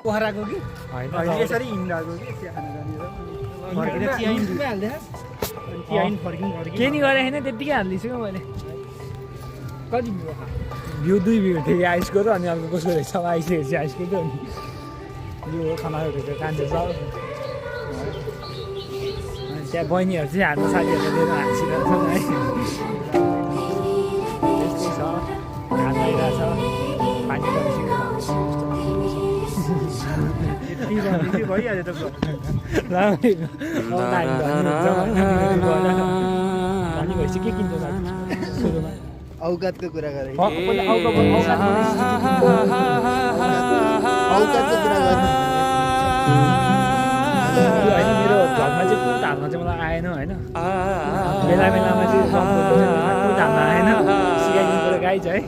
पोखराको कि होइन यसरी हिँड्दाको कि चिया खान जाने फर्किँदा चिया हिँड्दै हाल्दै चिया हिँड फर्किनु के नि गरेँ होइन त्यत्तिकै हालिदिन्छु क्या मैले कति भ्यू 2 भ्यू थियो आइसको र अनि अर्को कसको रहेछ आइसकेको चाहिँ आइसको थियो अनि यो हो खानाको रहेछ कान्छो छ अनि त्यहाँ बहिनीहरू चाहिँ हाम्रो साथीहरूले लिएर हाँसिरहेको छ है त्यस्तै छ घाम आइरहेछ पानी भइहाल्यो त राम्रै भएपछि के किन्छ सुरुमा औकातको कुरा गरे पहिला औकातको कुरा गर्ने होइन मेरो घरमा चाहिँ कुन धारमा चाहिँ मलाई आएन होइन बेला बेलामा चाहिँ कुन धारमा आएन सिकाइदिनु पऱ्यो गाई छ है